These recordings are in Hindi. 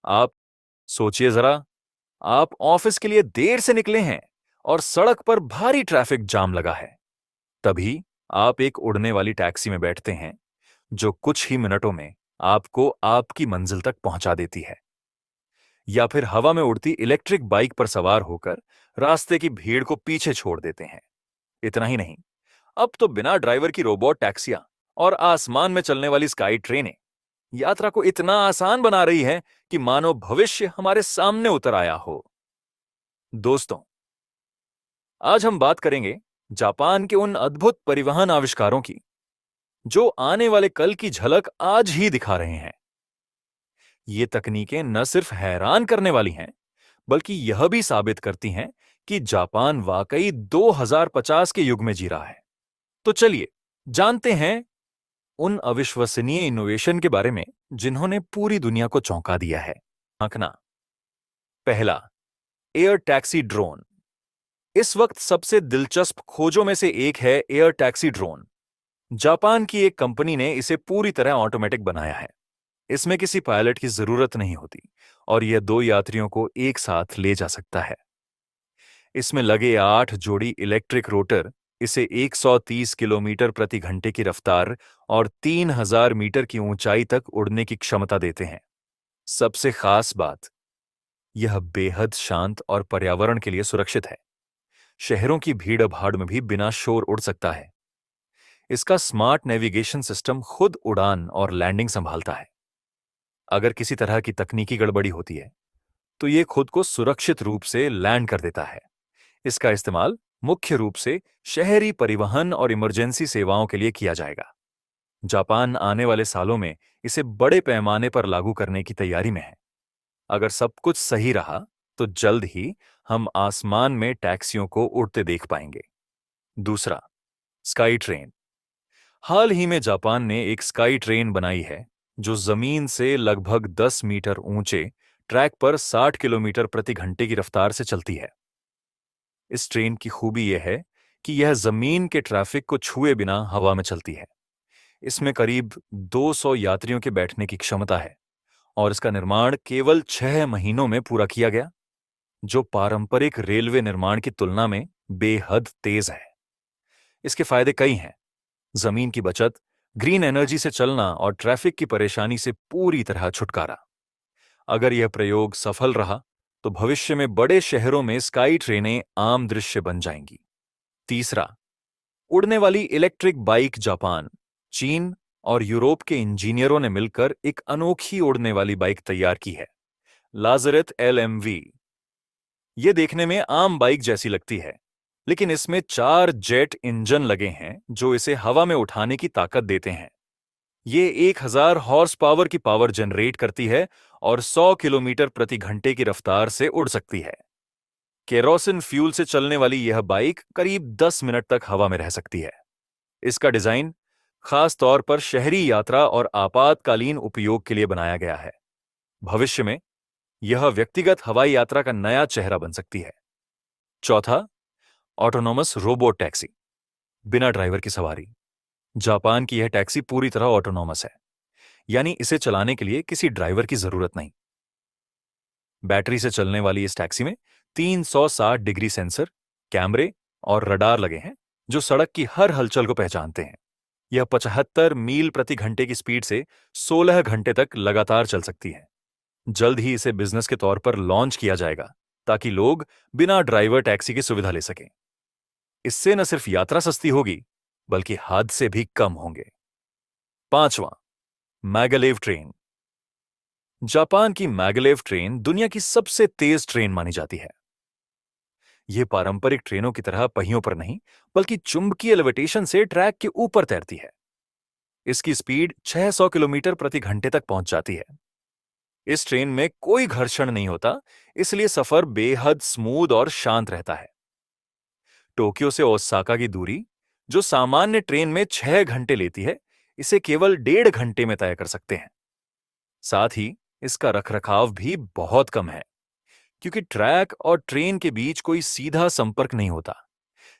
आप सोचिए जरा, आप ऑफिस के लिए देर से निकले हैं और सड़क पर भारी ट्रैफिक जाम लगा है। तभी आप एक उड़ने वाली टैक्सी में बैठते हैं, जो कुछ ही मिनटों में आपको आपकी मंजिल तक पहुंचा देती है। या फिर हवा में उड़ती इलेक्ट्रिक बाइक पर सवार होकर रास्ते की भीड़ को पीछे छोड़ देते हैं। इतना ही नहीं, अब तो बिना ड्राइवर की रोबोट टैक्सियां और आसमान में चलने वाली स्काई ट्रेनें यात्रा को इतना आसान बना रही है कि मानो भविष्य हमारे सामने उतर आया हो। दोस्तों, आज हम बात करेंगे जापान के उन अद्भुत परिवहन आविष्कारों की, जो आने वाले कल की झलक आज ही दिखा रहे हैं। ये तकनीकें न सिर्फ हैरान करने वाली हैं, बल्कि यह भी साबित करती हैं कि जापान वाकई 2050 के युग में जी रहा है। तो चलिए जानते हैं उन अविश्वसनीय इनोवेशन के बारे में जिन्होंने पूरी दुनिया को चौंका दिया है। आंकना। पहला, एयर टैक्सी ड्रोन। इस वक्त सबसे दिलचस्प खोजों में से एक है एयर टैक्सी ड्रोन। जापान की एक कंपनी ने इसे पूरी तरह ऑटोमेटिक बनाया है। इसमें किसी पायलट की जरूरत नहीं होती और यह 2 यात्रियों को एक साथ ले जा सकता है। इसमें लगे 8 जोड़ी इलेक्ट्रिक रोटर इसे 130 किलोमीटर प्रति घंटे की रफ्तार और 3000 मीटर की ऊंचाई तक उड़ने की क्षमता देते हैं। सबसे खास बात, यह बेहद शांत और पर्यावरण के लिए सुरक्षित है। शहरों की भीड़ भाड़ में भी बिना शोर उड़ सकता है। इसका स्मार्ट नेविगेशन सिस्टम खुद उड़ान और लैंडिंग संभालता है। अगर किसी तरह की तकनीकी गड़बड़ी होती है, तो यह खुद को सुरक्षित रूप से लैंड कर देता है। इसका इस्तेमाल मुख्य रूप से शहरी परिवहन और इमरजेंसी सेवाओं के लिए किया जाएगा। जापान आने वाले सालों में इसे बड़े पैमाने पर लागू करने की तैयारी में है। अगर सब कुछ सही रहा, तो जल्द ही हम आसमान में टैक्सियों को उड़ते देख पाएंगे। दूसरा, स्काई ट्रेन। हाल ही में जापान ने एक स्काई ट्रेन बनाई है, जो जमीन से लगभग 10 मीटर ऊंचे ट्रैक पर 60 किलोमीटर प्रति घंटे की रफ्तार से चलती है। इस ट्रेन की खूबी यह है कि यह जमीन के ट्रैफिक को छुए बिना हवा में चलती है। इसमें करीब 200 यात्रियों के बैठने की क्षमता है और इसका निर्माण केवल 6 महीनों में पूरा किया गया, जो पारंपरिक रेलवे निर्माण की तुलना में बेहद तेज है। इसके फायदे कई हैं। जमीन की बचत, ग्रीन एनर्जी से चलना और ट्रैफिक की परेशानी से पूरी तरह छुटकारा। अगर यह प्रयोग सफल रहा, तो भविष्य में बड़े शहरों में स्काई ट्रेनें आम दृश्य बन जाएंगी। तीसरा, उड़ने वाली इलेक्ट्रिक बाइक। जापान, चीन और यूरोप के इंजीनियरों ने मिलकर एक अनोखी उड़ने वाली बाइक तैयार की है, लाज़रेट LMV। ये देखने में आम बाइक जैसी लगती है, लेकिन इसमें 4 जेट इंजन लगे हैं जो इसे हवा में उठाने की ताकत देते हैं। ये 1000 हॉर्स पावर की पावर जनरेट करती है और 100 किलोमीटर प्रति घंटे की रफ्तार से उड़ सकती है। केरोसिन फ्यूल से चलने वाली यह बाइक करीब 10 मिनट तक हवा में रह सकती है। इसका डिजाइन खास तौर पर शहरी यात्रा और आपातकालीन उपयोग के लिए बनाया गया है। भविष्य में यह व्यक्तिगत हवाई यात्रा का नया चेहरा बन सकती है। चौथा, ऑटोनोमस रोबोट टैक्सी। बिना ड्राइवर की सवारी। जापान की यह टैक्सी पूरी तरह ऑटोनोमस है, यानी इसे चलाने के लिए किसी ड्राइवर की जरूरत नहीं। बैटरी से चलने वाली इस टैक्सी में 360 डिग्री सेंसर, कैमरे और रडार लगे हैं, जो सड़क की हर हलचल को पहचानते हैं। यह 75 मील प्रति घंटे की स्पीड से 16 घंटे तक लगातार चल सकती है। जल्द ही इसे बिजनेस के तौर पर लॉन्च किया जाएगा, ताकि लोग बिना ड्राइवर टैक्सी की सुविधा ले सकें। इससे न सिर्फ यात्रा सस्ती होगी, बल्कि हादसे भी कम होंगे। पांचवां, मैगलेव ट्रेन। जापान की मैगलेव ट्रेन दुनिया की सबसे तेज ट्रेन मानी जाती है। यह पारंपरिक ट्रेनों की तरह पहियों पर नहीं, बल्कि चुंबकीय लेविटेशन से ट्रैक के ऊपर तैरती है। इसकी स्पीड 600 किलोमीटर प्रति घंटे तक पहुंच जाती है। इस ट्रेन में कोई घर्षण नहीं होता, इसलिए सफर बेहद स्मूथ और शांत रहता है। टोक्यो से ओसाका की दूरी, जो सामान्य ट्रेन में 6 घंटे लेती है, इसे केवल 1.5 घंटे में तय कर सकते हैं। साथ ही इसका रखरखाव भी बहुत कम है, क्योंकि ट्रैक और ट्रेन के बीच कोई सीधा संपर्क नहीं होता।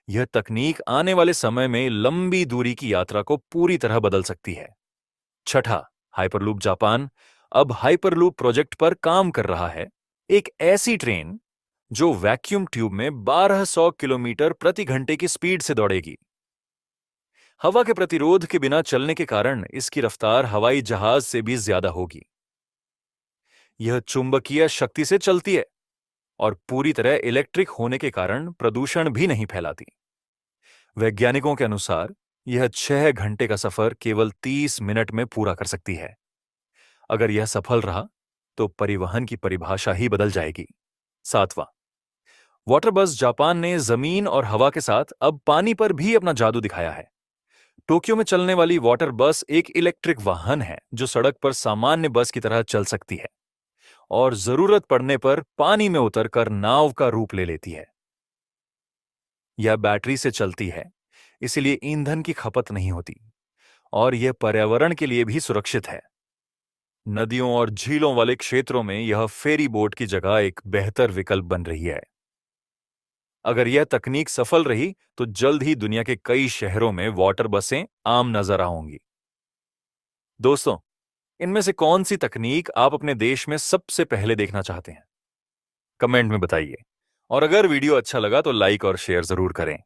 यह तकनीक आने वाले समय में लंबी दूरी की यात्रा को पूरी तरह बदल सकती है। छठा, हाइपरलूप जापान। अब हाइपरलूप प्रोजेक्ट पर काम कर रहा है एक ऐसी ट्रेन जो वैक्यूम ट्यूब में 1200 किलोमीटर प्रति घंटे की स्पीड से दौड़ेगी। हवा के प्रतिरोध के बिना चलने के कारण इसकी रफ्तार हवाई जहाज से भी ज्यादा होगी। यह चुंबकीय शक्ति से चलती है और पूरी तरह इलेक्ट्रिक होने के कारण प्रदूषण भी नहीं फैलाती। वैज्ञानिकों के अनुसार यह 6 घंटे का सफर केवल 30 मिनट में पूरा कर सकती है। अगर यह सफल रहा तो परिवहन की परिभाषा ही बदल जाएगी। 7वां, वाटर बस जापान ने जमीन और हवा के साथ अब पानी पर भी अपना जादू दिखाया है। टोक्यो में चलने वाली वाटर बस एक इलेक्ट्रिक वाहन है जो सड़क पर सामान्य बस की तरह चल सकती है और जरूरत पड़ने पर पानी में उतरकर नाव का रूप ले लेती है। यह बैटरी से चलती है, इसलिए ईंधन की खपत नहीं होती और यह पर्यावरण के लिए भी सुरक्षित है। नदियों और झीलों वाले क्षेत्रों में यह फेरी बोट की जगह एक बेहतर विकल्प बन रही है। अगर यह तकनीक सफल रही तो जल्द ही दुनिया के कई शहरों में वाटर बसें आम नजर आएंगी। दोस्तों, इनमें से कौन सी तकनीक आप अपने देश में सबसे पहले देखना चाहते हैं? कमेंट में बताइए। और अगर वीडियो अच्छा लगा तो लाइक और शेयर जरूर करें।